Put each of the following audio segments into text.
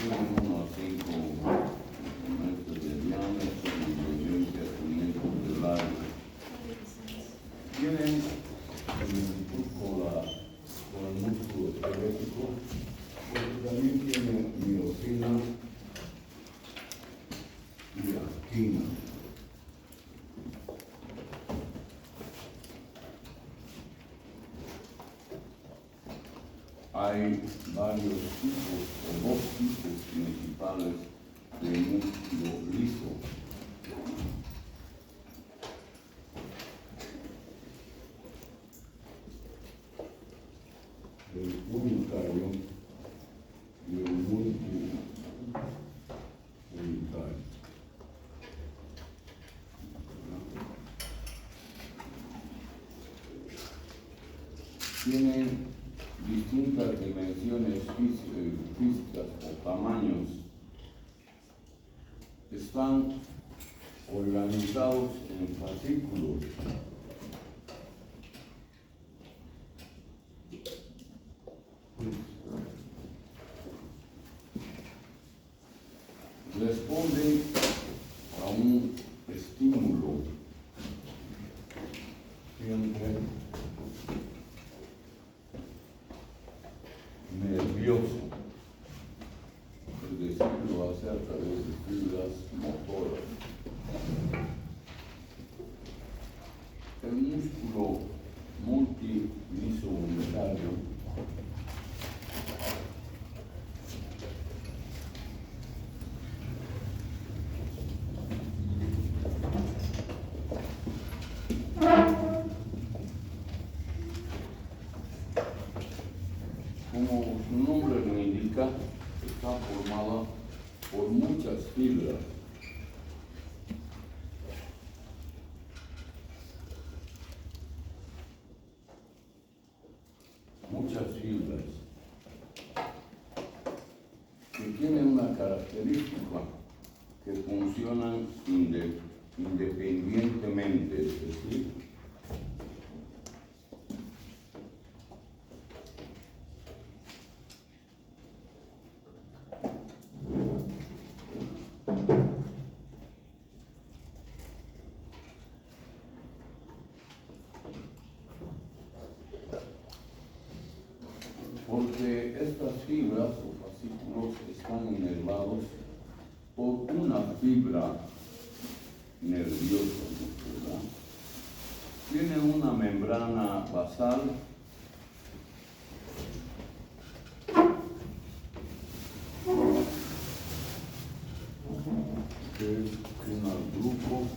tienen unos 5 metros de diámetro y de 20 a 500 de largo. Tienen similitud con el músculo esquelético, porque también tiene miocina y actina. Hay varios tipos o 2 tipos principales de músculo liso. El unitario y el multiunitario. Tienen distintas dimensiones físicas o tamaños. Están organizados en fascículos. Responden a un estímulo siempre nervioso, es decir, lo hace a través de fibras motoras. El músculo multiliso unitario como su nombre lo indica, está formada por muchas fibras. Muchas fibras que tienen una característica, que funcionan independientemente, es decir, porque estas fibras o fascículos están inervados por una fibra nerviosa, ¿verdad? Tienen una membrana basal que es una glucoproteína,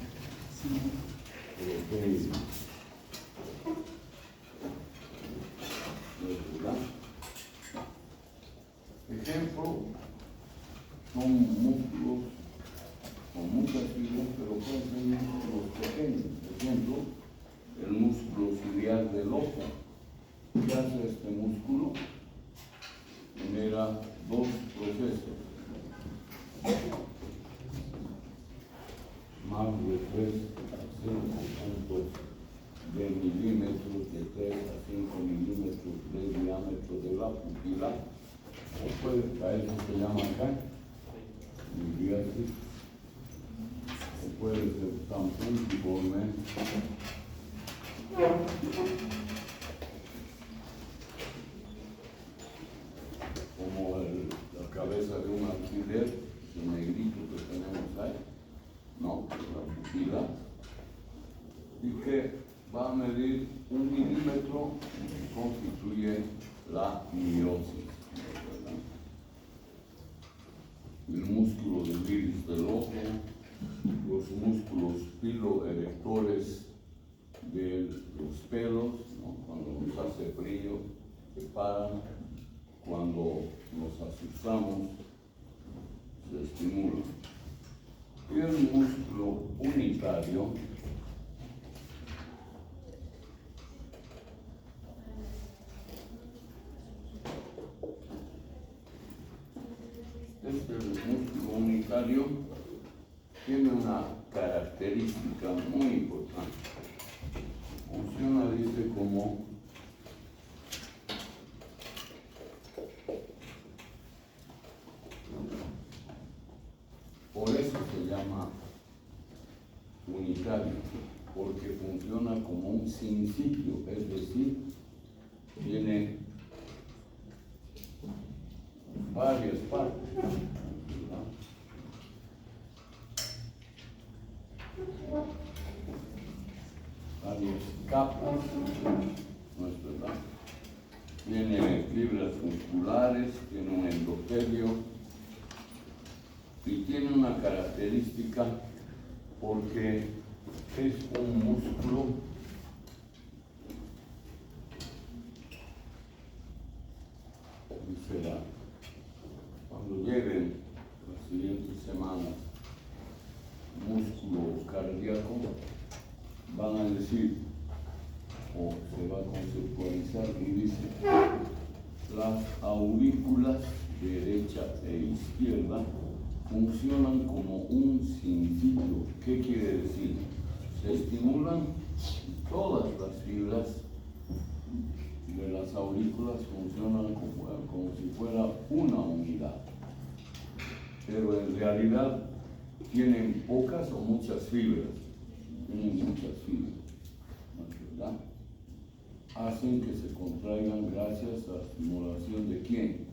¿verdad? Ejemplo, son músculos con muchas fibras, pero pueden ser músculos pequeños. Por ejemplo, el músculo ciliar del ojo. ¿Qué hace este músculo? Genera 2 procesos. Más de 3 a 5 puntos de milímetros, de 3 a 5 milímetros de diámetro de la pupila. O puede, a eso se llama acá, miriasis. O puede ser tan puntiforme como la cabeza de un alfiler, el negrito que tenemos ahí, no, la pupila, y que va a medir 1 milímetro, que constituye la miosis. El músculo del iris del ojo, los músculos piloerectores de los pelos, ¿no? Cuando nos hace frío, se paran, cuando nos asustamos, se estimulan. Y el músculo unitario músculo unitario tiene una característica muy importante. Funciona, dice, como llama unitario, porque funciona como un sinciclo, es decir, tiene varias partes, ¿verdad? Varias capas, ¿no es verdad? Tiene fibras musculares, tiene un endotelio y tiene una característica porque es un músculo visceral. Cuando lleguen las siguientes semanas músculo cardíaco, van a decir, o se va a conceptualizar y dice, las aurículas derecha e izquierda funcionan como un sinciclo. ¿Qué quiere decir? Se estimulan todas las fibras de las aurículas, funcionan como si fuera una unidad, pero en realidad tienen pocas o muchas fibras, ¿no es verdad? Hacen que se contraigan gracias a la estimulación de ¿quién?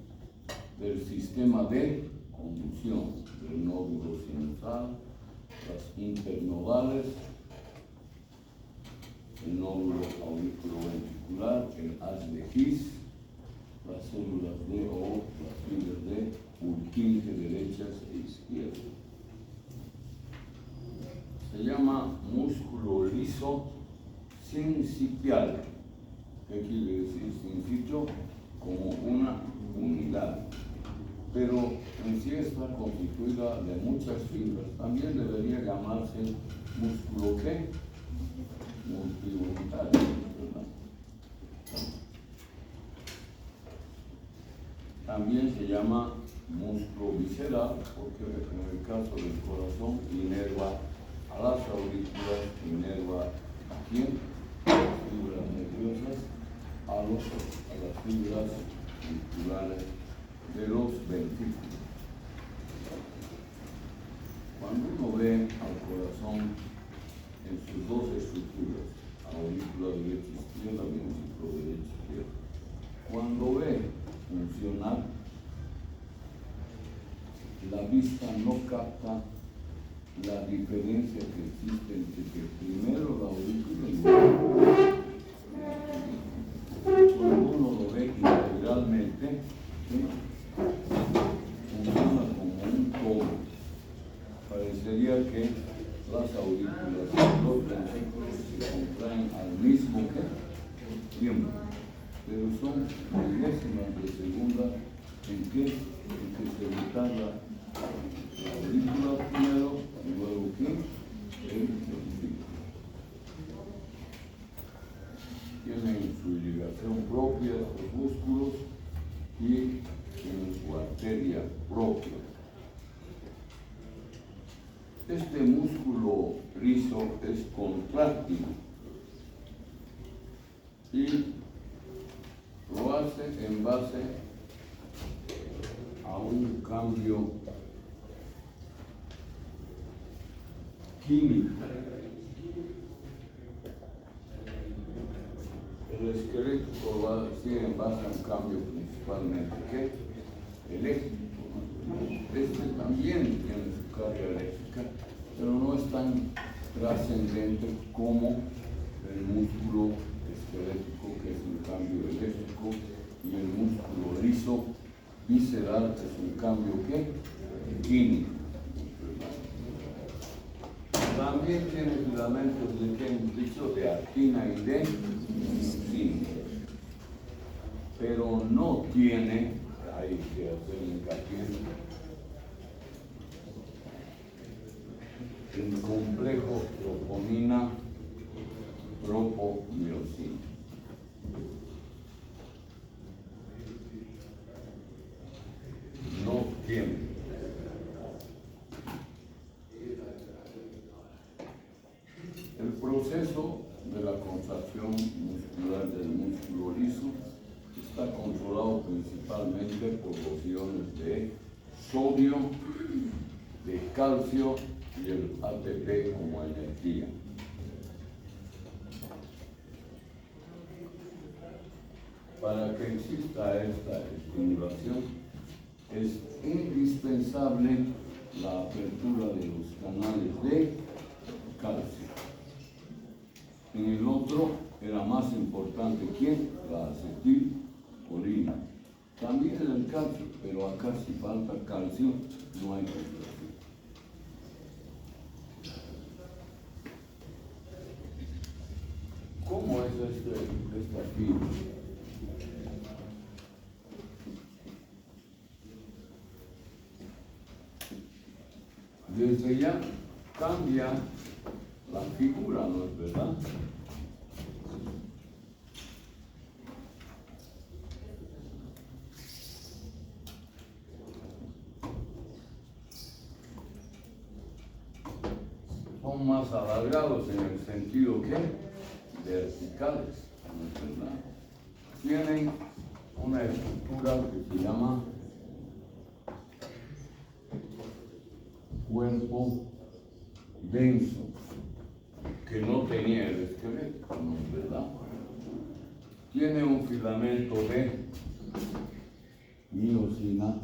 Del sistema de conducción, del nódulo sinusal, las internodales, el nódulo auriculoventricular, el haz de His, las células de O, las fibras de Purkinje derechas e izquierdas. Se llama músculo liso sincicial. ¿Qué quiere decir sinciclo? Como una unidad. Pero en sí está constituida de muchas fibras. También debería llamarse músculo ¿qué? Multiunitario, ¿verdad? También se llama músculo visceral porque en el caso del corazón inerva a las aurículas, inerva a quién? A las fibras nerviosas, a las fibras musculares de los ventrículos. Cuando uno ve al corazón en sus dos estructuras, aurícula derecha izquierda, ventrículo derecha izquierda, cuando ve funcionar, la vista no capta la diferencia que existe entre que primero la aurícula y luego. Cuando uno lo ve integralmente, ¿sí? Funciona como un todo. Parecería que las aurículas y los ventrículos se contraen al mismo tiempo, pero son milésimas de segunda en que se retalla la aurícula primero y luego ¿qué? El ventrículo. Tienen su irrigación propia, sus músculos, y tienen su arteria propia. Este músculo liso es contráctil y lo hace en base a un cambio químico. El esqueleto va a decir en base a un cambio principalmente ¿qué? Eléctrico. Este también tiene su carga eléctrica, pero no es tan trascendente como el músculo esquelético, que es un cambio eléctrico, y el músculo liso visceral, que es un cambio ¿qué? Químico. También tiene filamentos de ¿qué hemos dicho? De actina y de miosina, pero no tiene, hay que hacer hincapié, el complejo troponina tropomiosina. No tiene. El proceso de la contracción muscular del músculo liso está controlado principalmente por los iones de sodio, de calcio y el ATP como energía. Para que exista esta estimulación es indispensable la apertura de los canales de calcio. En el otro era más importante ¿quién? La acetilcolina. También el calcio, pero acá si falta calcio no hay contracción. ¿Cómo es esta fibra? Desde ya cambia la figura, ¿no es verdad? Son más alargados en el sentido que verticales, ¿no es verdad? Tienen una estructura que se llama cuerpo denso, que no tenía el esqueleto, ¿no es verdad? Tiene un filamento de miosina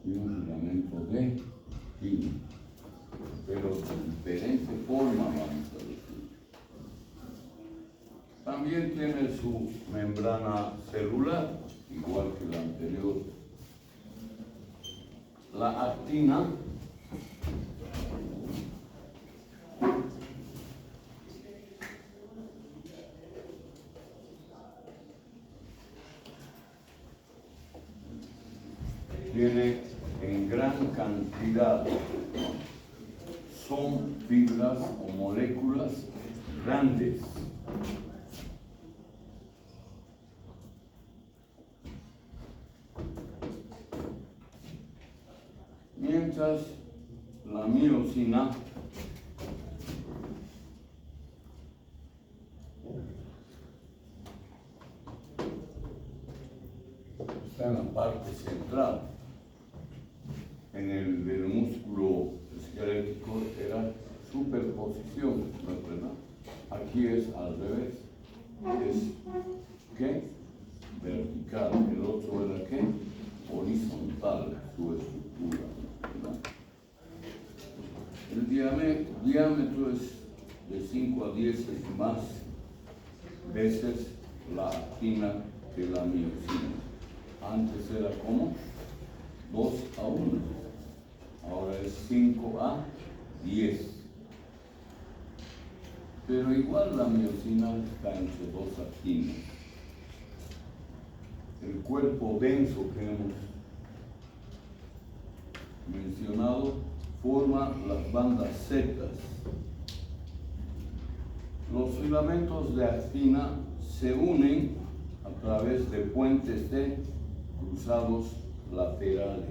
y un filamento de actina, pero de diferente forma, vamos a decir. También tiene su membrana celular, igual que la anterior. La actina tiene en gran cantidad, son fibras o moléculas grandes. Mientras la miosina está en la parte central. En el del músculo esquelético era superposición, ¿no es verdad? Aquí es al revés. Es ¿qué? Vertical. El otro era ¿qué? Horizontal, su estructura, ¿verdad? El diámetro es de 5 a 10 más veces la actina que la miosina. Antes era como 2 a 1, ahora es 5 a 10. Pero igual la miosina está entre 2 actinas. El cuerpo denso que hemos mencionado forma las bandas secas. Los filamentos de actina se unen a través de puentes de cruzados laterales.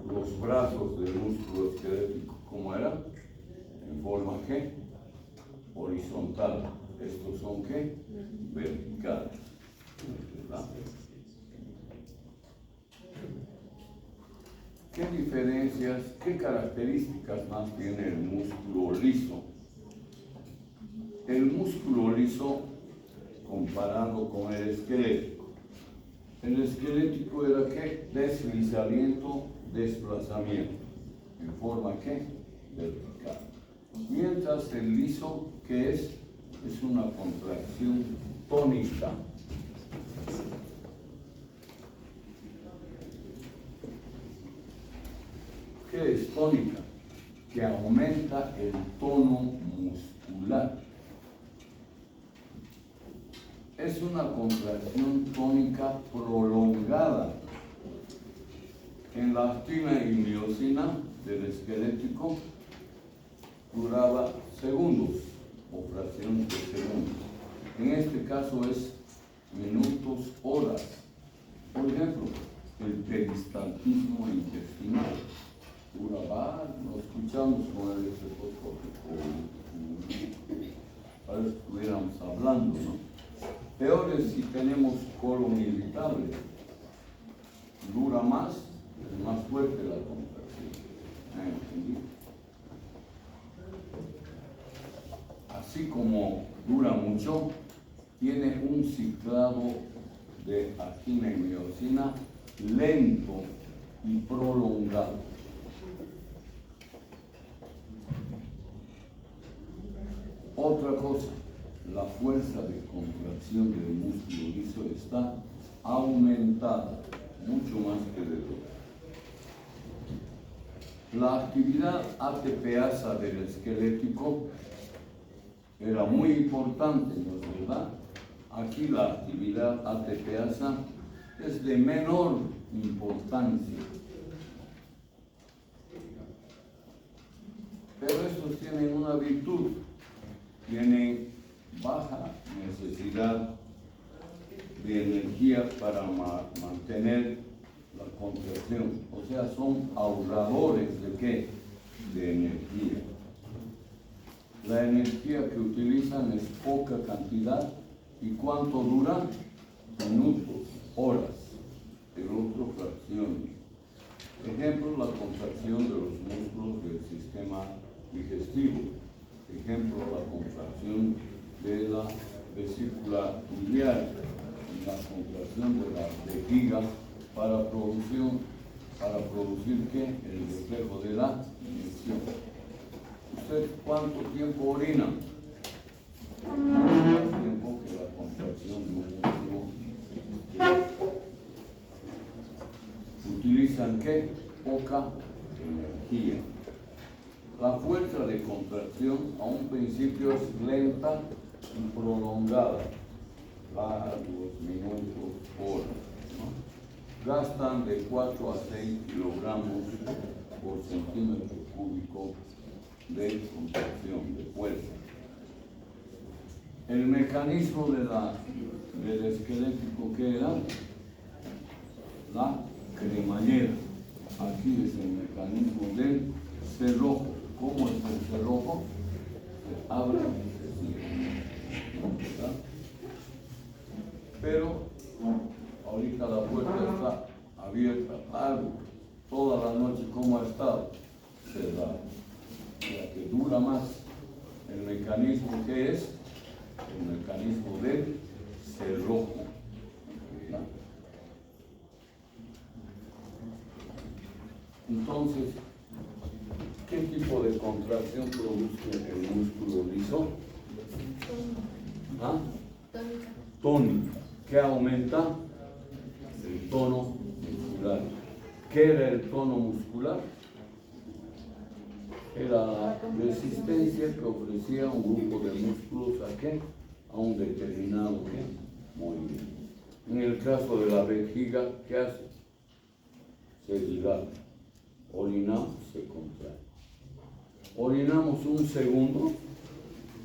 Los brazos del músculo esquelético, ¿cómo era? En forma ¿qué? Horizontal. Estos son ¿qué? Verticales, ¿verdad? ¿Qué diferencias, qué características más tiene el músculo liso? El músculo liso comparado con el esquelético. El esquelético era ¿qué? Deslizamiento, desplazamiento, en forma ¿qué? Vertical. Mientras el liso, ¿qué es? Es una contracción tónica. ¿Qué es tónica? Que aumenta el tono muscular. Es una contracción tónica prolongada. En la actina y miosina del esquelético duraba segundos o fracciones de segundos. En este caso es minutos, horas. Por ejemplo, el peristaltismo intestinal. Lo escuchamos con el estetoscopio. Ahora estuviéramos hablando, ¿no? Peor es si tenemos colon irritable. Dura más, es más fuerte la contracción. ¿Entendí? Así como dura mucho, tiene un ciclado de actina y miosina lento y prolongado. Otra cosa, la fuerza de contracción del músculo liso está aumentada, mucho más que del otro. La actividad ATPasa del esquelético era muy importante, ¿no es verdad? Aquí la actividad ATPasa es de menor importancia. Pero estos tienen una virtud, tienen baja necesidad de energía para mantener la contracción. O sea, son ahorradores ¿de qué? De energía. La energía que utilizan es poca cantidad. ¿Y cuánto dura? Minutos, horas. El otro fracciones. Ejemplo, la contracción de los músculos del sistema digestivo. Ejemplo, la contracción de la vesícula biliar, la contracción de la vejiga para producir ¿qué? El reflejo de la inyección. ¿Usted cuánto tiempo orina? Más tiempo que la contracción de un músculo. Utilizan ¿qué? Poca energía. La fuerza de contracción a un principio es lenta y prolongada, largos minutos, horas, ¿no? Gastan de 4 a 6 kilogramos por centímetro cúbico de contracción, de fuerza. El mecanismo del esquelético, ¿qué era? La cremallera. Aquí es el mecanismo del cerrojo. ¿Cómo es el cerrojo? Se abre y se cierra, ¿verdad? Pero ahorita la puerta está abierta, largo, toda la noche. ¿Cómo ha estado? Cerrada. O sea que dura más. El mecanismo que es el mecanismo del cerrojo, ¿verdad? Entonces, ¿qué tipo de contracción produce el músculo liso? ¿Ah? Tónica. ¿Qué aumenta? El tono muscular. ¿Qué era el tono muscular? Era la resistencia que ofrecía un grupo de músculos ¿a qué? A un determinado movimiento. En el caso de la vejiga, ¿qué hace? Se dilata. Orinamos, se contrae. Orinamos un segundo,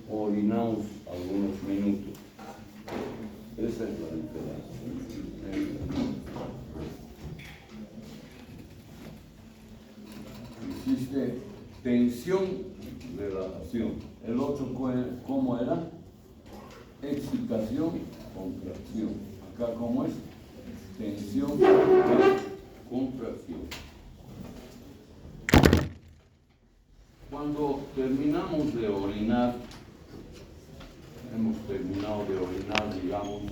o orinamos algunos minutos. Esa es la diferencia. Existe tensión, relajación. El otro, ¿cómo era? Excitación, contracción. Acá, ¿cómo es? Tensión, contracción. Cuando terminamos de orinar, hemos terminado de orinar, digamos,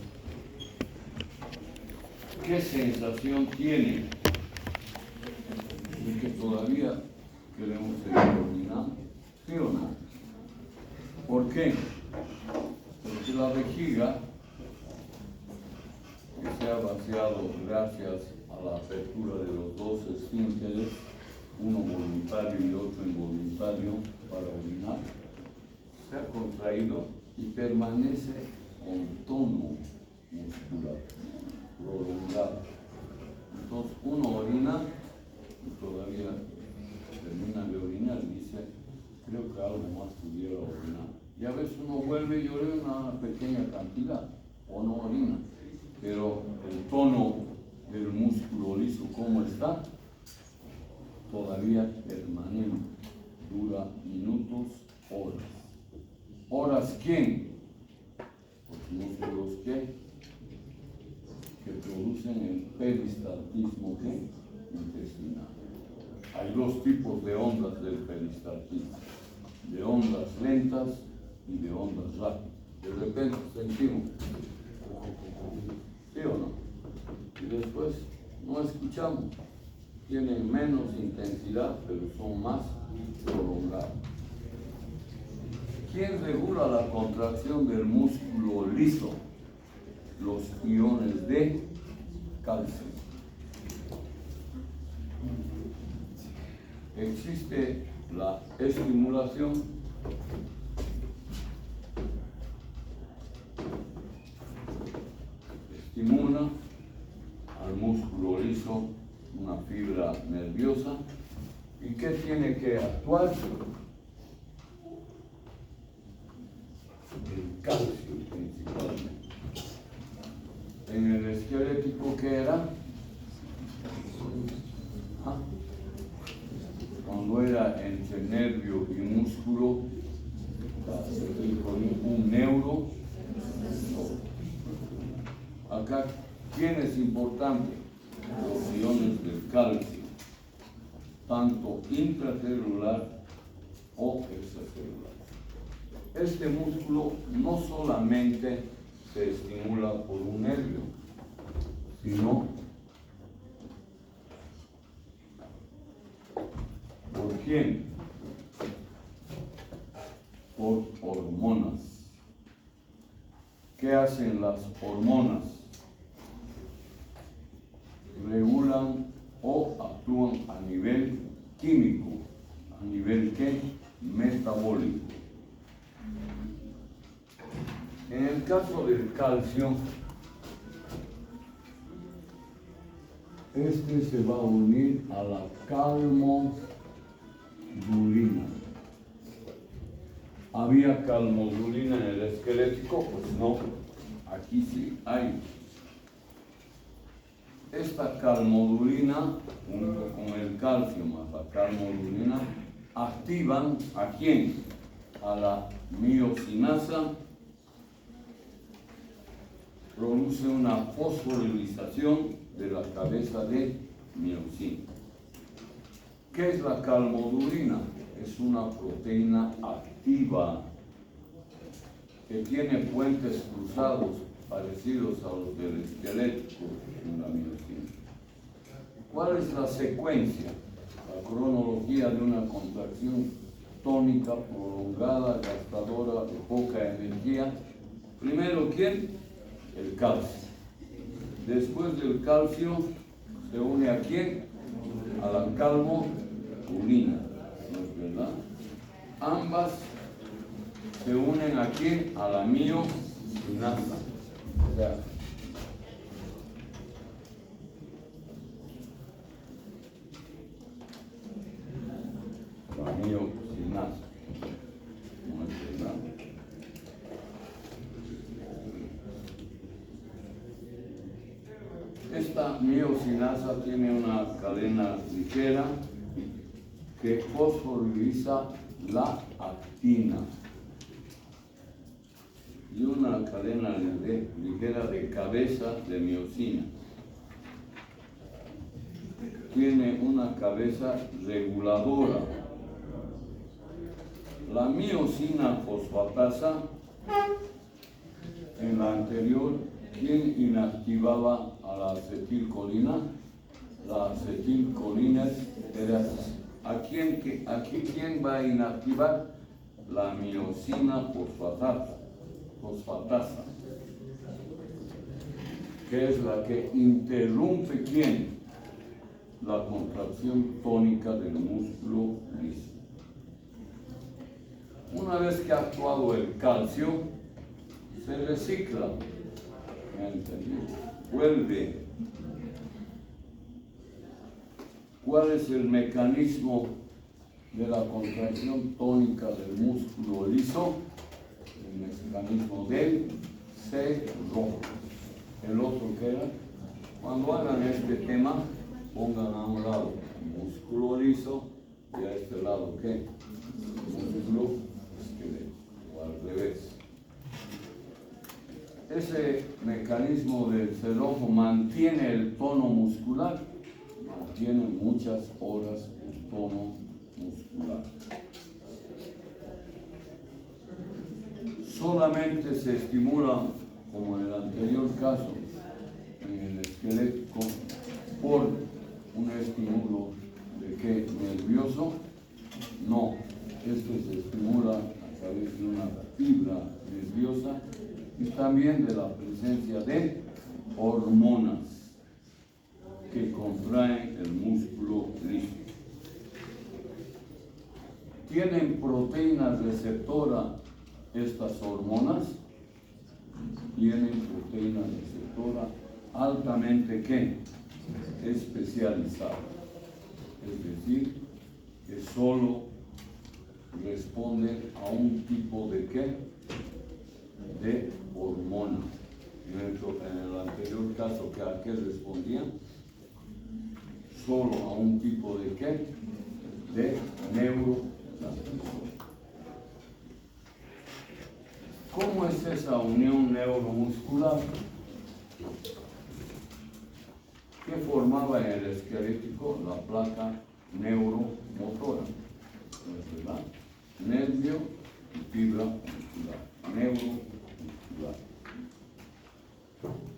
¿qué sensación tiene? ¿Y que todavía queremos seguir orinando? ¿Sí o no? ¿Por qué? Porque la vejiga, que se ha vaciado gracias a la apertura de los dos esfínteres, uno voluntario y otro involuntario para orinar, se ha contraído y permanece con tono muscular prolongado. Entonces uno orina y todavía termina de orinar y dice, creo que algo más pudiera orinar. Y a veces uno vuelve y orina una pequeña cantidad o no orina, pero el tono del músculo liso, ¿cómo está? Todavía permanente, dura minutos, horas. Horas, ¿quién? Los músculos que producen el peristaltismo intestinal. Hay dos tipos de ondas del peristaltismo, de ondas lentas y de ondas rápidas. De repente sentimos, ¿sí o no? Y después no escuchamos. Tienen menos intensidad, pero son más prolongadas. ¿Quién regula la contracción del músculo liso? Los iones de calcio. Existe la estimulación estimula al músculo liso una fibra nerviosa. ¿Y qué tiene que actuar? El calcio principalmente. En el esquelético, ¿qué era? Cuando era entre nervio y músculo, un neuro. Acá, ¿quién es importante? Los iones del calcio, tanto intracelular o extracelular. Este músculo no solamente se estimula por un nervio, sino ¿por quién? Por hormonas. ¿Qué hacen las hormonas? Regulan o actúan a nivel químico, a nivel metabólico. En el caso del calcio, este se va a unir a la calmodulina. ¿Había calmodulina en el esquelético? Pues no, aquí sí hay. Esta calmodulina, junto con el calcio más la calmodulina, activan ¿a quién? A la miosinasa, produce una fosforilización de la cabeza de miosina. ¿Qué es la calmodulina? Es una proteína activa que tiene puentes cruzados parecidos a los del esquelético en la miosina. ¿Cuál es la secuencia, la cronología de una contracción tónica prolongada, gastadora de poca energía? Primero, ¿quién? El calcio. Después del calcio, ¿se une a quién? A la calmodulina, ¿no es verdad? Ambas se unen a quién? A la miosinasa. O sea, la miosinasa, ¿no es verdad? Esta miosinasa tiene una cadena ligera que fosforiliza la actina y una cadena ligera de cabeza de miosina. Tiene una cabeza reguladora. La miosina fosfatasa, en la anterior, ¿quién inactivaba a la acetilcolina? La acetilcolina era aquí ¿quién va a inactivar? La miosina fosfatasa, que es la que interrumpe ¿quién? La contracción tónica del músculo liso. Una vez que ha actuado el calcio, se recicla, ¿me entendí? Vuelve. ¿Cuál es el mecanismo de la contracción tónica del músculo liso? El mecanismo del cerro. El otro que era, cuando hagan este tema, pongan a un lado músculo liso y a este lado ¿qué? Músculo esquelético, o al revés. ese mecanismo del cerrojo mantiene el tono muscular, mantiene muchas horas el tono muscular. Solamente se estimula, como en el anterior caso, en el esqueleto, por un estímulo de qué nervioso. No, esto se estimula a través de una fibra nerviosa y también de la presencia de hormonas que contraen el músculo liso. ¿Tienen proteína receptora estas hormonas? Tienen proteína receptora altamente ¿qué? Especializada. Es decir, que solo responden a un tipo de ¿qué? De hormona. En el anterior caso, ¿a qué respondían? Solo a un tipo de ¿qué? De neurotransmisor. ¿Cómo es esa unión neuromuscular? ¿Qué formaba en el esquelético? La placa neuromotora, ¿verdad? Nervio y fibra muscular, neuromuscular.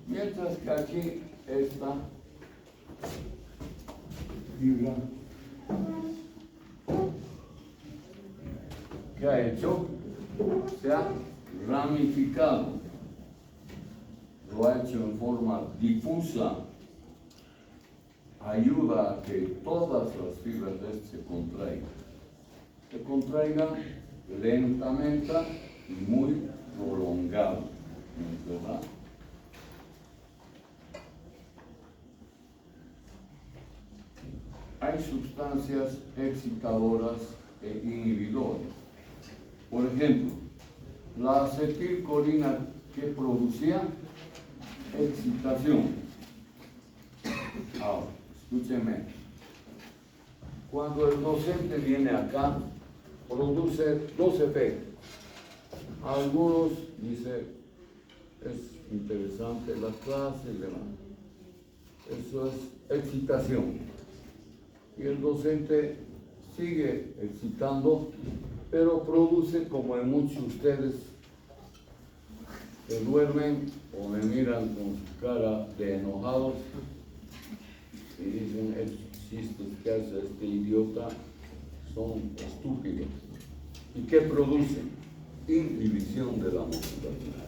Mientras que aquí esta fibra, ¿qué ha hecho? Se ha ramificado, lo ha hecho en forma difusa, ayuda a que todas las fibras se contraigan lentamente y muy prolongado, ¿verdad? Hay sustancias excitadoras e inhibidoras. Por ejemplo, la acetilcolina que producía excitación. Ahora, escúcheme. Cuando el docente viene acá, produce dos efectos. Algunos dicen, es interesante la clase y demás. Eso es excitación. Y el docente sigue excitando, pero produce, como en muchos de ustedes que duermen o me miran con su cara de enojados y dicen, estos chistes que hace este idiota son estúpidos. ¿Y qué producen? Inhibición de la musculatura.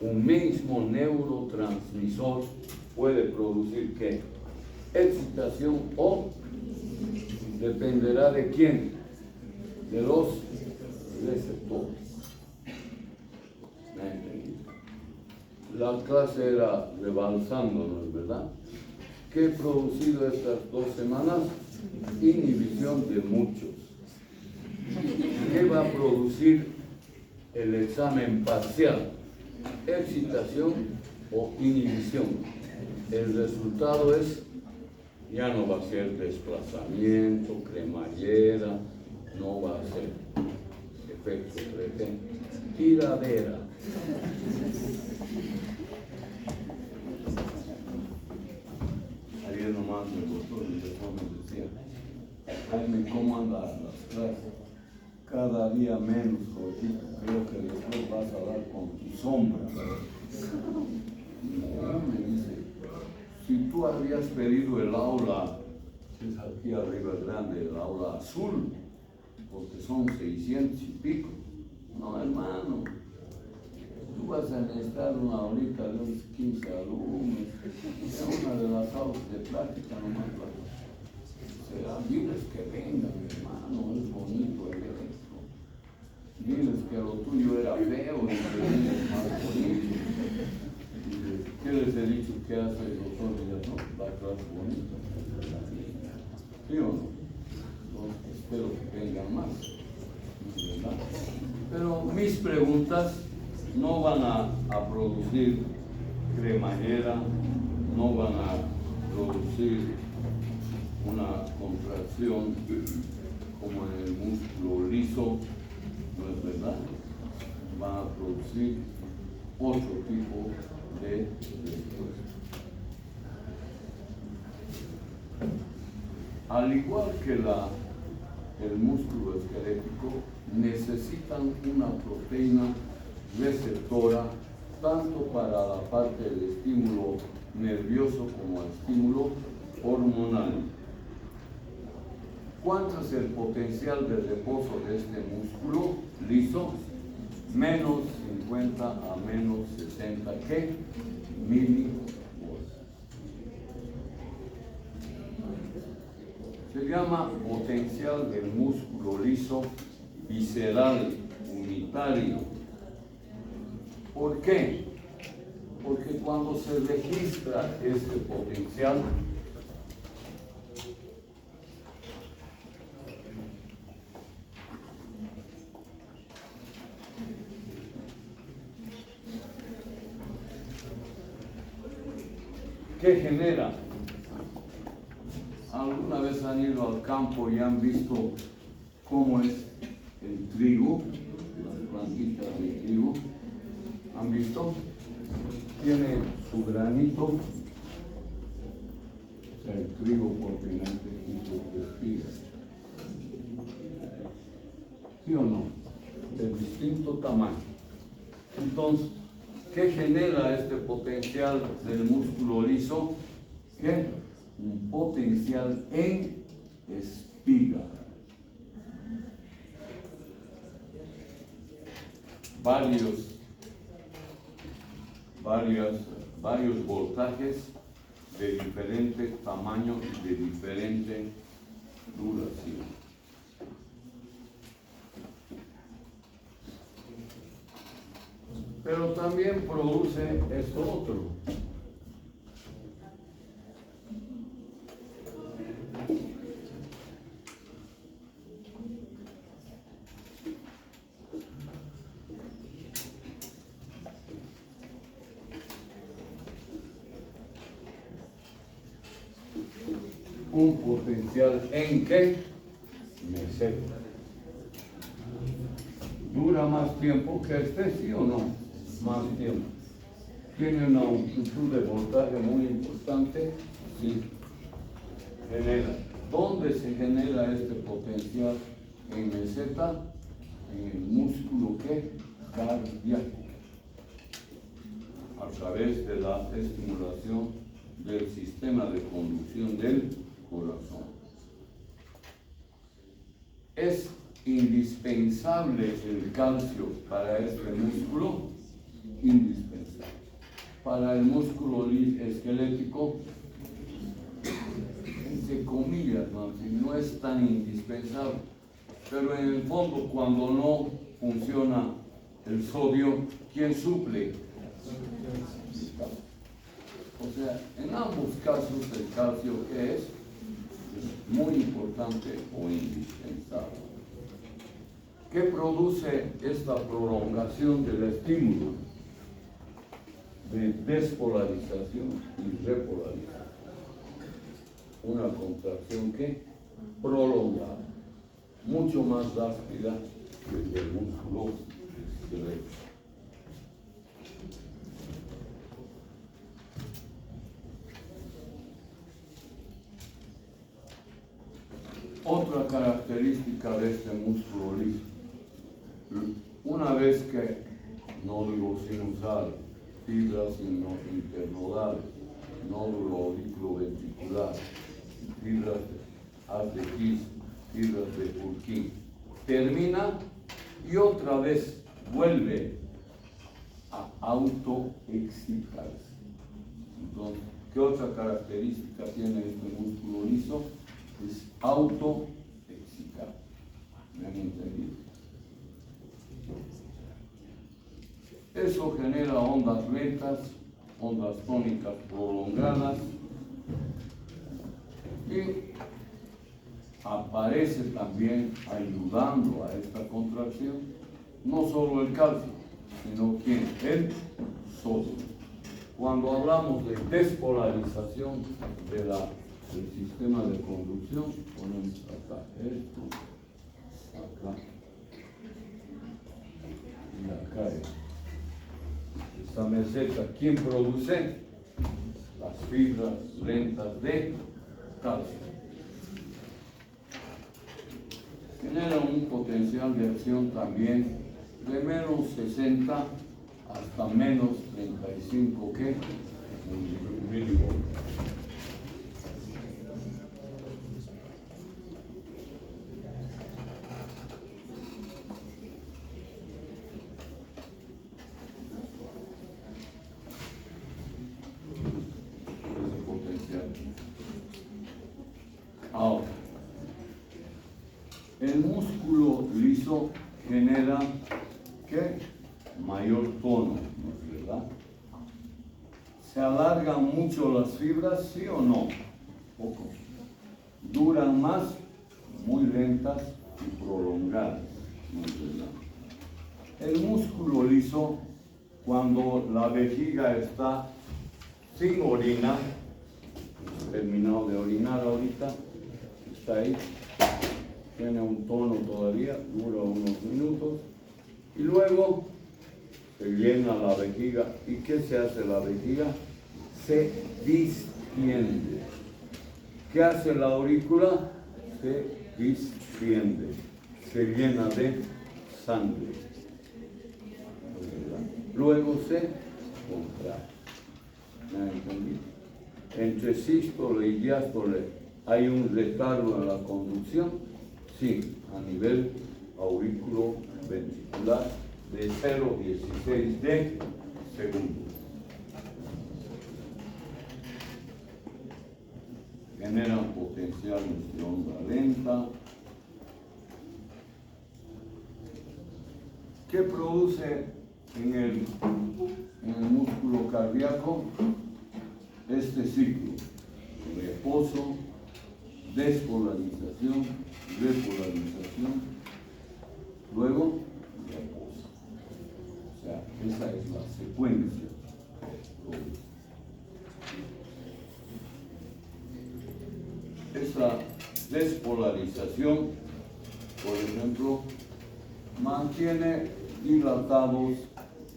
Un mismo neurotransmisor puede producir ¿qué? Excitación o dependerá de quién, de los receptores. La clase era rebalsándonos, ¿verdad? ¿Qué he producido estas 2 semanas? Inhibición de muchos. ¿Qué va a producir el examen parcial? Excitación o inhibición. El resultado es, ya no va a ser desplazamiento, cremallera, no va a ser efecto retén, tiradera. Ayer nomás me gustó el teléfono, me decía, Jaime, ¿cómo andan las clases? Cada día menos, Jorgito, creo que después vas a dar con tu sombra. Y me dice, si tú habías pedido el aula, que es aquí arriba grande, el aula azul, porque son 600 y pico. No, hermano, tú vas a necesitar una aulita de unos 15 alumnos, una de las aulas de práctica nomás será, diles que vengan, hermano, es bonito el esto. Diles que lo tuyo era feo y que es más bonito. ¿Qué les he dicho que hace el doctor Villasno? La clase bonita. ¿Sí o no? Entonces, espero que vengan más, ¿verdad? Pero mis preguntas no van a producir cremallera, no van a producir una contracción como en el músculo liso, ¿no es verdad? Van a producir otro tipo de respuesta. Al igual que el músculo esquelético, necesitan una proteína receptora tanto para la parte del estímulo nervioso como el estímulo hormonal. ¿Cuánto es el potencial de reposo de este músculo liso? Menos 50 a menos 60 milivolts. Se llama potencial del músculo liso visceral unitario. ¿Por qué? Porque cuando se registra este potencial, ¿qué genera? ¿Alguna vez han ido al campo y han visto cómo es el trigo, las plantitas de trigo? ¿Han visto? Tiene su granito, o sea, el trigo propiamente y sus espigas. ¿Sí o no? De distinto tamaño. Entonces, ¿qué genera este potencial del músculo liso? ¿Qué? Un potencial en espiga. Varios voltajes de diferente tamaño y de diferente duración. Pero también produce esto otro. Un potencial en que meseta. ¿Dura más tiempo que este, sí o no? Más tiempo. ¿Tiene una amplitud de voltaje muy importante? Sí. Genera. ¿Dónde se genera este potencial en meseta? En el músculo ¿qué? Cardíaco. A través de la estimulación del sistema de conducción del corazón. ¿Es indispensable el calcio para este músculo? Indispensable. Para el músculo esquelético, entre comillas, no es tan indispensable. Pero en el fondo, cuando no funciona el sodio, ¿quién suple? O sea, en ambos casos el calcio, ¿qué es? Muy importante o indispensable. ¿Qué produce esta prolongación del estímulo? De despolarización y repolarización. Una contracción que prolongada, mucho más rápida que el del músculo esquelético. Otra característica de este músculo liso, una vez que nódulo sinusal, fibras internodales, nódulo auriculoventricular, fibras de His, fibras de Purkinje, termina y otra vez vuelve a autoexcitarse. Entonces, ¿qué otra característica tiene este músculo liso? Es autoexcitar. ¿Me han entendido? Eso genera ondas lentas, ondas tónicas prolongadas y aparece también ayudando a esta contracción no solo el calcio, sino ¿quién? El sodio. Cuando hablamos de despolarización del sistema de conducción, ponemos acá esto, acá y acá esto. esta meseta, ¿quién produce? Las fibras lentas de calcio. Genera un potencial de acción también de menos 60 hasta menos 35 milivoltios. Ahora, el músculo liso genera ¿qué? Mayor tono, ¿no es verdad? ¿Se alargan mucho las fibras, sí o no? Poco. Duran más, muy lentas y prolongadas, ¿no es verdad? El músculo liso, cuando la vejiga está sin orina, terminado de orinar ahorita, está ahí, tiene un tono todavía, dura unos minutos, y luego se llena la vejiga. ¿Y qué se hace la vejiga? Se distiende. ¿Qué hace la aurícula? Se distiende, se llena de sangre. Luego se contrae. ¿Me entendí? Entre sístole y diástole hay un retardo en la conducción, sí, a nivel auriculoventricular de 0,16 de segundo. Generan potenciales de onda lenta. ¿Qué produce en el músculo cardíaco? Este ciclo: reposo, despolarización, repolarización, luego reposo. O sea, esa es la secuencia. Esa despolarización, por ejemplo, mantiene dilatados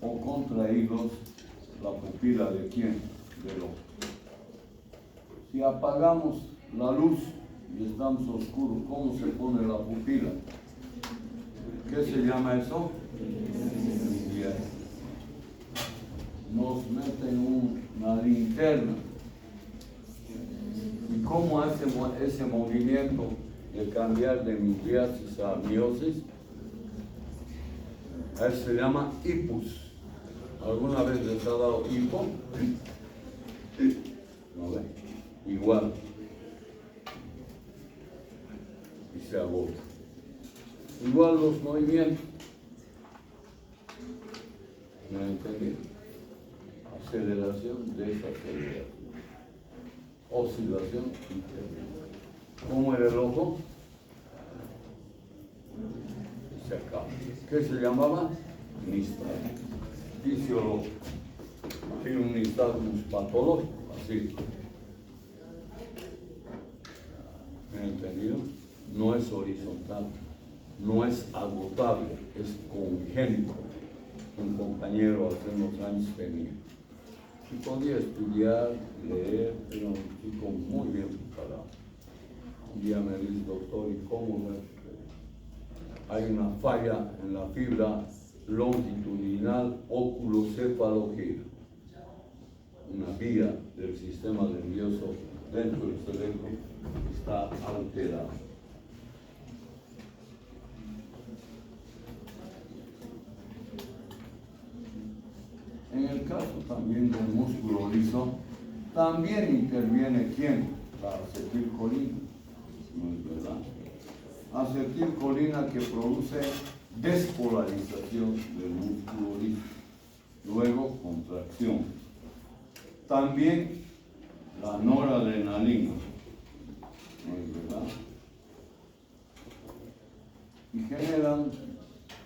o contraídos la pupila de quién? Del ojo. Si apagamos la luz y estamos oscuros, ¿cómo se pone la pupila? ¿Qué se llama eso? Nos meten una linterna. ¿Y cómo hace ese movimiento de cambiar de midriasis a miosis? A eso se llama hipus. ¿Alguna vez les ha dado hipo? ¿No ve? Igual. Y se agota. Igual los movimientos. ¿Me entendí? Aceleración, desaceleración. Oscilación interna. ¿Cómo era el ojo? Se acaba. ¿Qué se llamaba? Nistagmus fisiológico. Tiene un nistagmus patológico, así. ¿Me han entendido? No es horizontal, no es agotable, es congénito. Un compañero hace unos años tenía. Y podía estudiar, leer, era un chico muy bien preparado. Un día me dice: doctor, ¿y cómo ves? Hay una falla en la fibra longitudinal óculo-cefalogir, una vía del sistema nervioso dentro del cerebro está alterada. En el caso también del músculo liso, también interviene ¿quién? La acetilcolina, ¿no es verdad? Acetilcolina que produce despolarización del músculo liso, luego contracción. También la noradrenalina, ¿no es verdad? Y generan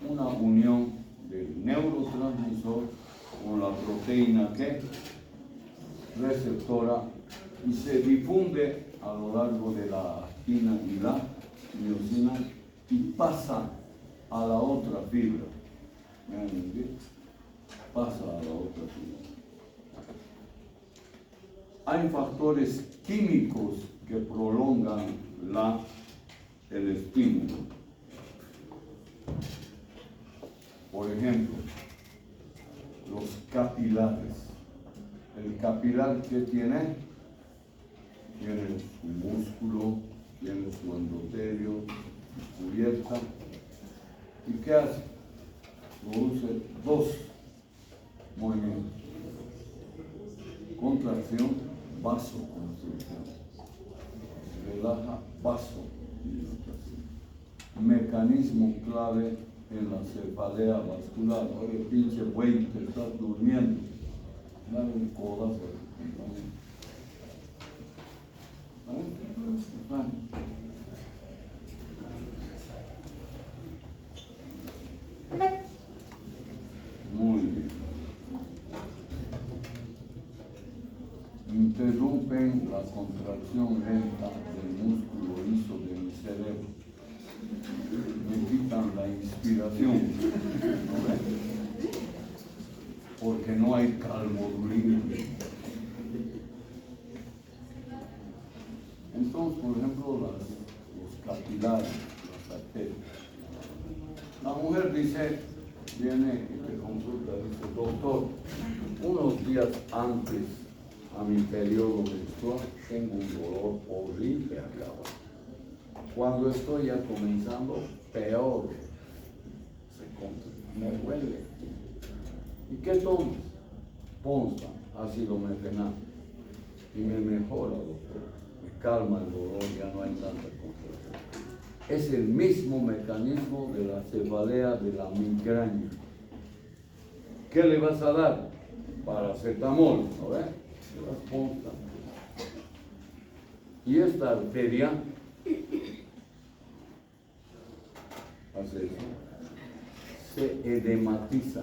una unión del neurotransmisor con la proteína que receptora y se difunde a lo largo de la actina y la miosina y pasa a la otra fibra. pasa a la otra silla. Hay factores químicos que prolongan el estímulo. Por ejemplo, los capilares. El capilar, ¿qué tiene? Tiene su músculo, tiene su endotelio, su cubierta. ¿Y qué hace? Produce dos movimientos: contracción, vasoconstricción. Relaja, vasodilatación. Mecanismo clave en la cefalea vascular. Oye, pinche güey, te estás durmiendo. Dale un codazo. Muy bien. Interrumpen la contracción lenta del músculo liso de mi cerebro. Me quitan la inspiración. ¿No ven? Porque no hay calmodulina. Entonces, por ejemplo, los capilares, las arterias. La mujer viene y te consulta, dice: doctor, unos días antes a mi periodo menstrual tengo un dolor horrible acá abajo. Cuando estoy ya comenzando, peor, me duele. ¿Y qué tomas? Ponza, ácido merfenal. Y me mejora, doctor. Me calma el dolor, ya no hay tanta contracción. Es el mismo mecanismo de la cefalea de la migraña. ¿Qué le vas a dar? Paracetamol, ¿no ves? Las ponzas. Y esta arteria hace eso, se edematiza.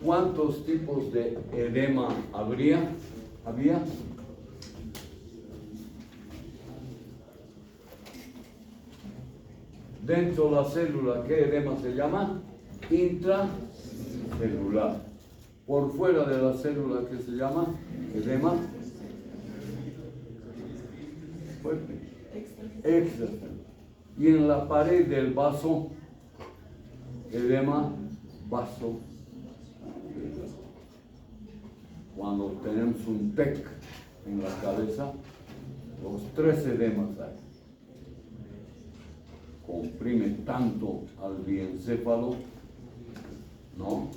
¿Cuántos tipos de edema había? Dentro de la célula, ¿qué edema se llama? Intracelular. Por fuera de la célula, ¿qué se llama? Edema fuerte. Extra. Y en la pared del vaso, edema vaso. Cuando tenemos un TEC en la cabeza, los 3 edemas hay. Comprime tanto al diencéfalo, ¿no?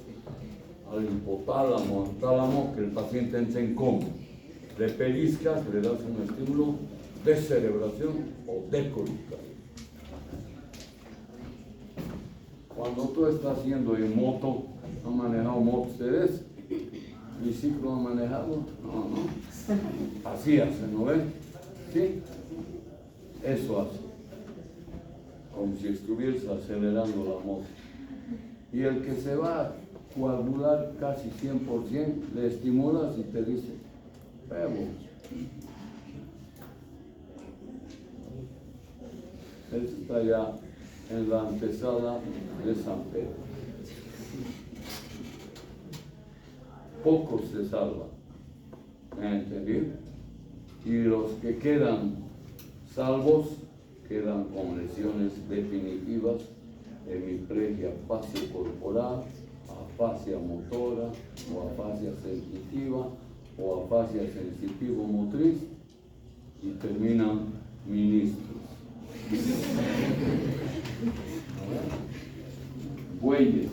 Al hipotálamo, al tálamo, que el paciente entra en coma. Le pellizcas, le das un estímulo de cerebración o de colucación. Cuando tú estás yendo en moto, ¿han manejado moto ustedes? ¿Biciclo han manejado? No. Así hace, ¿no ven? ¿Sí? Eso hace. Como si estuvieras acelerando la moto. Y el que se va a coagular casi 100%, le estimulas y te dice: bebo. Él está ya en la antesala de San Pedro. Pocos se salvan, ¿me entendí? Y los que quedan salvos quedan con lesiones definitivas, hemiplegia facio-corporal, afasia motora o afasia sensitiva o afasia sensitivo-motriz, y terminan ministros. Bueyes.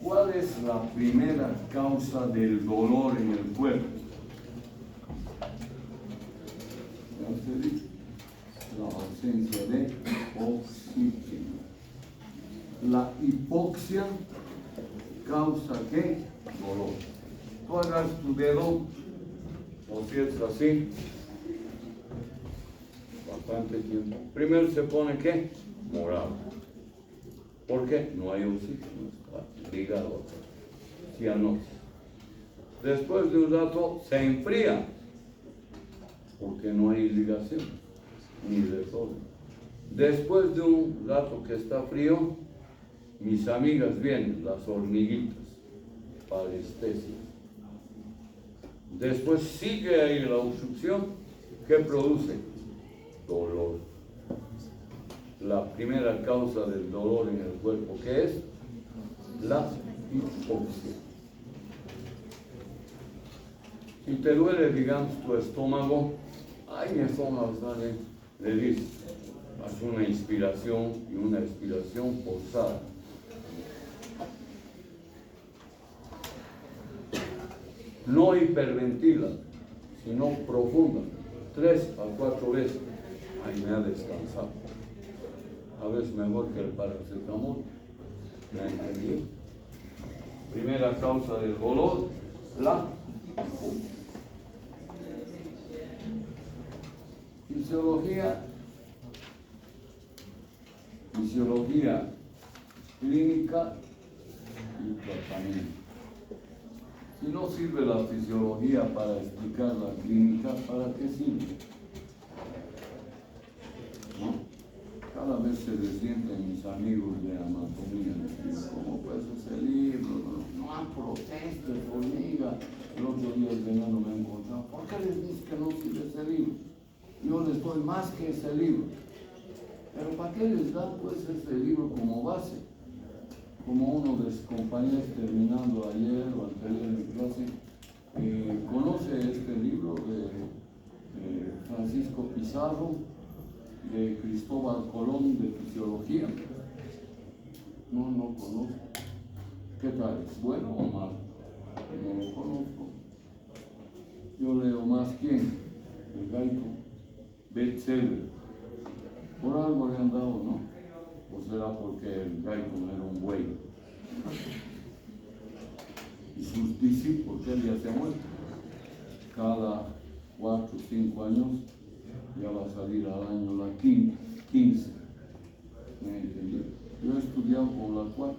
¿Cuál es la primera causa del dolor en el cuerpo? La ausencia de oxígeno. La hipoxia causa ¿qué? Dolor. Tú hagas tu dedo, lo cierras así, bastante tiempo. Primero se pone ¿qué? Morado. ¿Por qué? No hay oxígeno, está ligado a cianosis. Después de un rato se enfría, porque no hay irrigación, ni desorden. Después de un rato que está frío, mis amigas vienen, las hormiguitas, parestesias. Después sigue ahí la obstrucción, ¿qué produce? Dolor. La primera causa del dolor en el cuerpo, ¿qué es? La hipoxia. Si te duele, digamos, tu estómago, ay, mi estómago sale, le dices, haz una inspiración y una expiración forzada. No hiperventila, sino profunda, 3 a 4 veces. Ahí me ha descansado. A veces mejor que el paracetamol. ¿Me entendí? Primera causa del dolor, la fisiología clínica y tratamiento. Si no sirve la fisiología para explicar la clínica, ¿para qué sirve? ¿No? Cada vez se descienden mis amigos de anatomía, ¿cómo pues ese libro? No protestes, hormiga. El otro día el veneno me ha encontrado. ¿Por qué les dices que no sirve ese libro? Yo les doy más que ese libro. Pero ¿para qué les da pues ese libro como base? Como uno de sus compañeros terminando ayer o anterior en clase, conoce este libro de Francisco Pizarro, de Cristóbal Colón, de fisiología. No conozco. ¿Qué tal? ¿Es bueno o malo? No lo conozco. Yo leo más quién, el Gaito, bestseller. Por algo le han dado, ¿no? ¿O será porque el Gaito era un buey? Y sus discípulos, él ya se ha muerto. Cada 4 o 5 años ya va a salir al año la 15. ¿Me entendí? Yo he estudiado con la 4.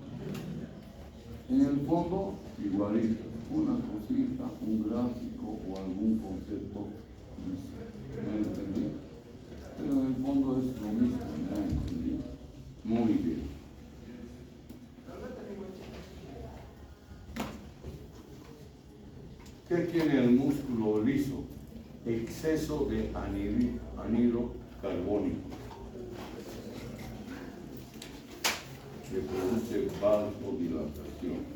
En el fondo, igualito, una cosita, un gráfico o algún concepto. ¿Me entendí? Pero en el fondo es lo mismo, ¿me entendí? Muy bien. ¿Qué tiene el músculo liso? Exceso de anhídrido carbónico, que produce vasodilatación.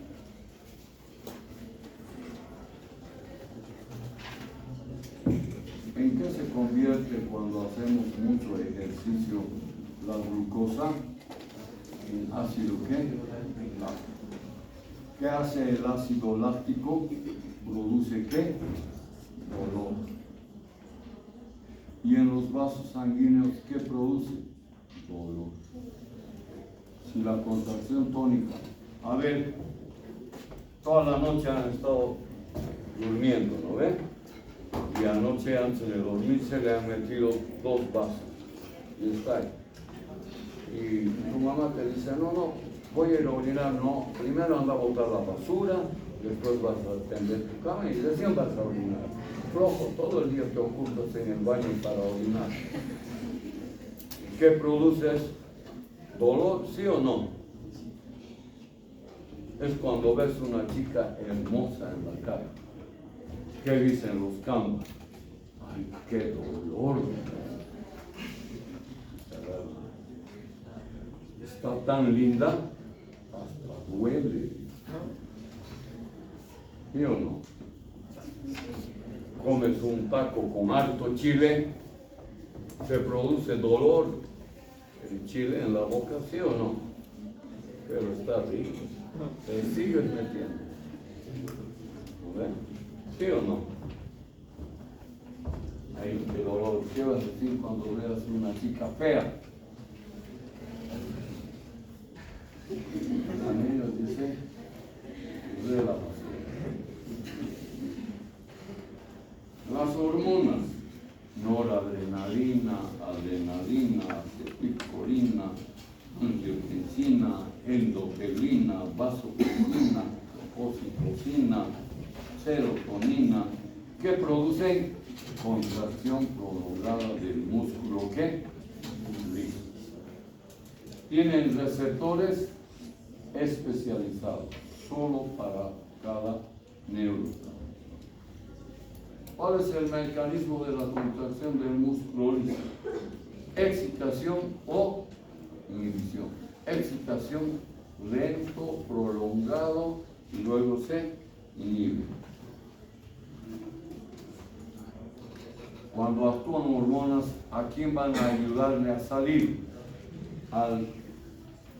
¿En qué se convierte cuando hacemos mucho ejercicio la glucosa? En ácido ¿qué? Láctico. ¿Qué hace el ácido láctico? Produce ¿qué? Dolor. Y en los vasos sanguíneos, ¿qué produce? Dolor. Si la contracción tónica, a ver, toda la noche han estado durmiendo, ¿no ve? Y anoche antes de dormirse le han metido 2 vasos. Y está ahí. Y tu mamá te dice, no, voy a ir a orinar, no, primero anda a botar la basura, después vas a tender tu cama y recién vas a orinar. Flojo, todo el día te ocultas en el baño para orinar. ¿Qué produces? ¿Dolor, sí o no? Es cuando ves una chica hermosa en la calle. ¿Qué dicen los campos? ¡Ay, qué dolor! Está tan linda, hasta duele. ¿Sí o no? Comes un taco con harto chile, se produce dolor, el chile en la boca, ¿sí o no? Pero está rico, te sigues metiendo. ¿Ven? ¿Sí o no? Ahí qué dolor. ¿Qué vas a decir cuando veas una chica fea? A mí nos dice, relájate. Las hormonas, noradrenalina, adrenalina, acetilcolina, angiotensina, endotelina, vasopresina, oxitocina, serotonina, que producen contracción prolongada del músculo, ¿qué? Liso. tienen receptores especializados, solo para cada neurotransmisor. ¿Cuál es el mecanismo de la contracción del músculo liso? Excitación o inhibición. Excitación lento, prolongado y luego se inhibe. Cuando actúan hormonas, ¿a quién van a ayudarle a salir?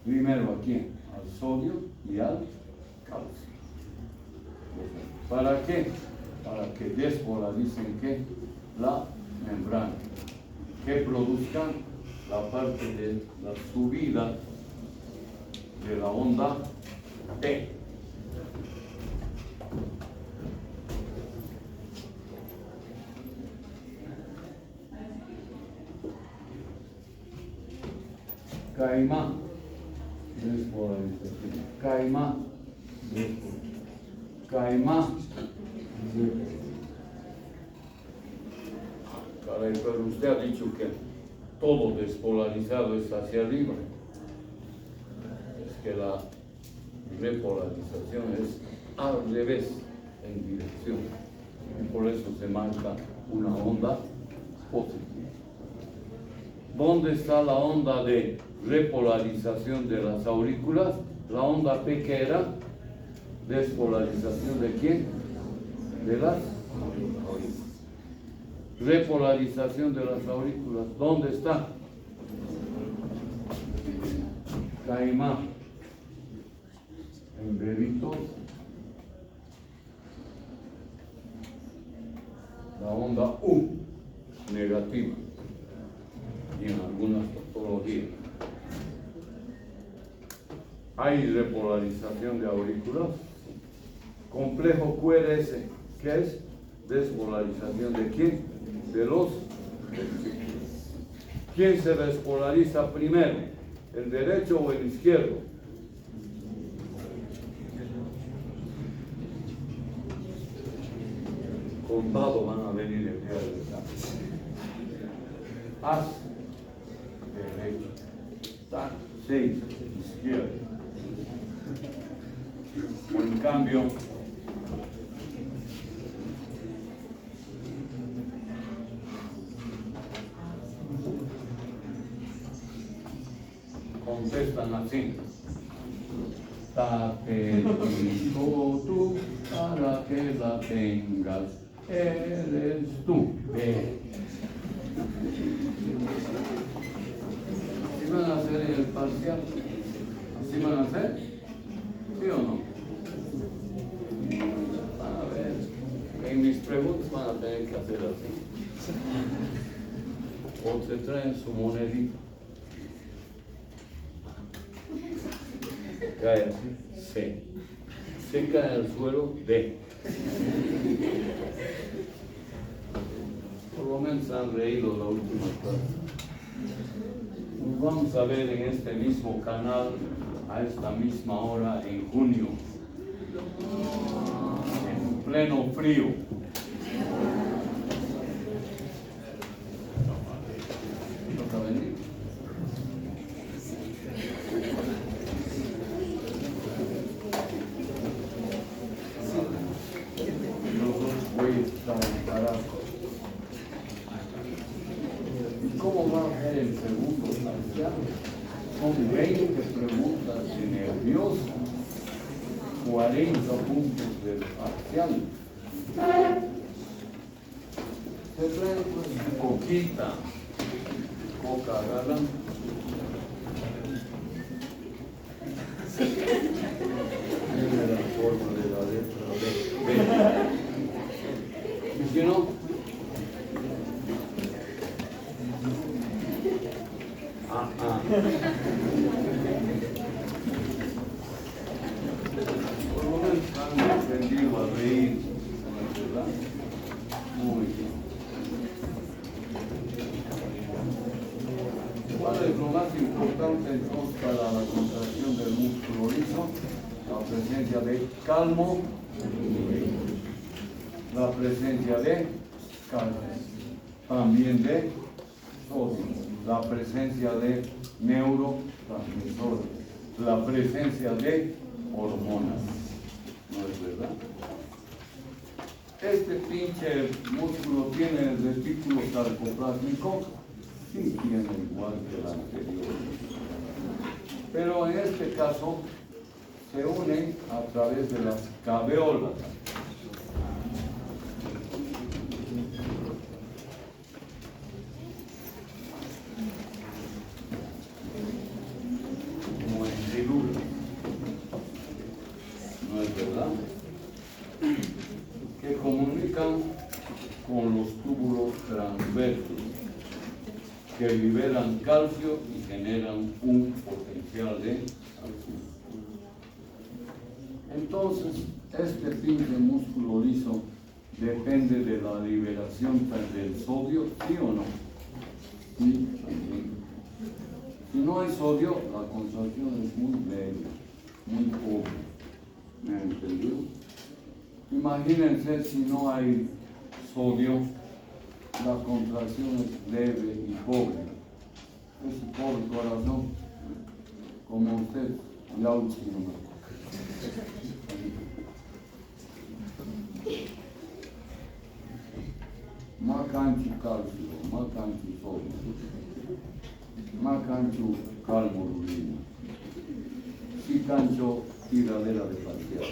Primero, ¿a quién? Al sodio y al calcio. ¿Para qué? Para que despolaricen ¿qué? La membrana, que produzcan la parte de la subida de la onda T. Caimán, despolarización. Caimán, despolarización. Caimán, caray, pero usted ha dicho que todo despolarizado es hacia arriba. Es que la repolarización es al revés, en dirección. Y por eso se marca una onda positiva. ¿Dónde está la onda de repolarización de las aurículas? La onda P, que era despolarización de quién? De las aurículas. Repolarización de las aurículas, ¿dónde está? Caimán, en bebitos, la onda U negativa, y en algunas patologías. Hay repolarización de aurículas. Complejo QRS, ¿qué es? Despolarización de quién? De los vesículos. ¿Quién se despolariza primero? ¿El derecho o el izquierdo? Contado van a venir el día del examen. Haz derecho. Tac, 6, izquierdo. O en cambio, contestan así. Te digo tú para que la tengas, eres tú. ¿Sí van a hacer en el parcial? ¿Sí van a hacer? ¿Sí o no? Van a ver. En mis preguntas van a tener que hacer así. O se traen su monedita. Cae así, C. C cae al suelo, D. Por lo menos han reído la última clase. Nos vamos a ver en este mismo canal a esta misma hora en junio, en pleno frío. ¿Vas a venir? ¿Cómo va a ser el segundo parcial? Son 20 preguntas de nervioso, 40 puntos del parcial. Se trae pues su coquita, coca agarran. Tiene la forma de la letra B. ¿Y si no? Por lo menos han aprendido a reír, ¿verdad? Muy bien. ¿Cuál es lo más importante entonces para la contracción del músculo liso? La presencia de calmo, la presencia de calcio, también de sodio. la presencia de neurotransmisores, la presencia de hormonas. ¿No es verdad? Este pinche músculo tiene el retículo sarcoplásmico, sí tiene igual que el anterior. Pero en este caso se une a través de las caveolas. Como en células. ¿No es verdad? Que comunican con los túbulos transversos, que liberan calcio y generan un potencial de calcio. Entonces, este pinche músculo liso depende de la liberación del sodio, ¿sí o no? Sí, también. Si no hay sodio, la contracción es muy leve, muy pobre. ¿Me entendió? Imagínense si no hay sodio, la contracción es leve y pobre. Ese pobre corazón, como usted, ya último. Macanchu calcio, macanchu sodio, macanchu calmorulina, si cancho tiradera de parcial.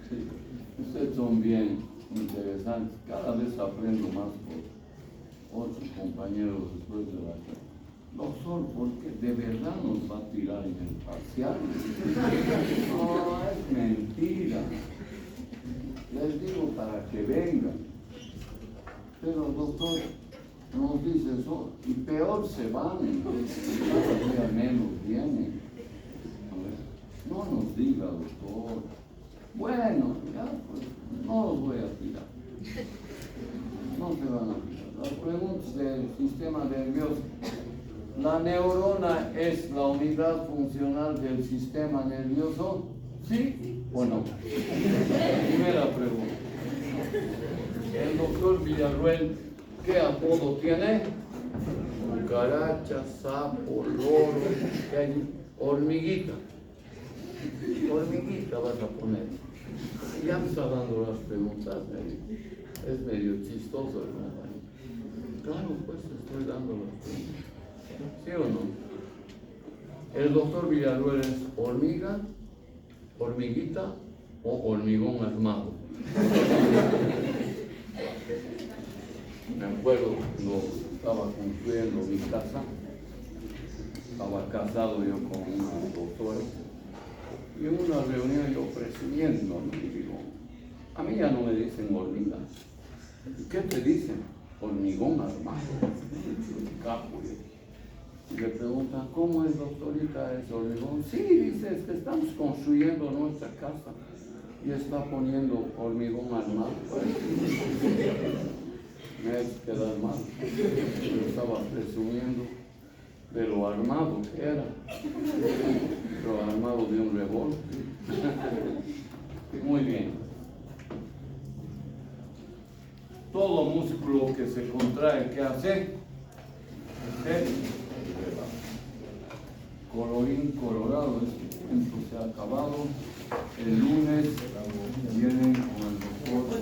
Sí, ustedes son bien interesantes, cada vez aprendo más por otros compañeros después de la clase. Doctor, ¿por qué de verdad nos va a tirar en el parcial? No, es mentira. Les digo para que vengan. Pero doctor nos dice eso y peor se van, cada día menos vienen. No nos diga, doctor. Bueno, ya pues no los voy a tirar. No se van a tirar. Las preguntas del sistema nervioso. ¿La neurona es la unidad funcional del sistema nervioso? ¿Sí o no? Primera pregunta. El doctor Villarruel, ¿qué apodo tiene? Cucaracha, sapo, loro, ¿qué hay? Hormiguita. Hormiguita vas a poner. Ya me está dando las preguntas, es medio chistoso, hermano. Claro, pues estoy dando las preguntas. ¿Sí o no? El doctor Villarruel es hormiga, hormiguita o hormigón armado. Me acuerdo cuando estaba construyendo mi casa, estaba casado yo con una doctora y en una reunión yo presumiendo, ¿no? Y digo, a mí ya no me dicen hormiga. ¿Qué te dicen? Hormigón armado. Y le preguntan, ¿cómo es, doctorita, ese hormigón? Sí, dice, es que estamos construyendo nuestra casa y está poniendo hormigón armado. Me ha hecho quedar mal. Yo estaba presumiendo de lo armado que era, pero armado de un revólver. Muy bien. Todo músculo que se contrae, ¿qué hace? Colorín colorado, este tiempo se ha acabado. El lunes vienen con el doctor.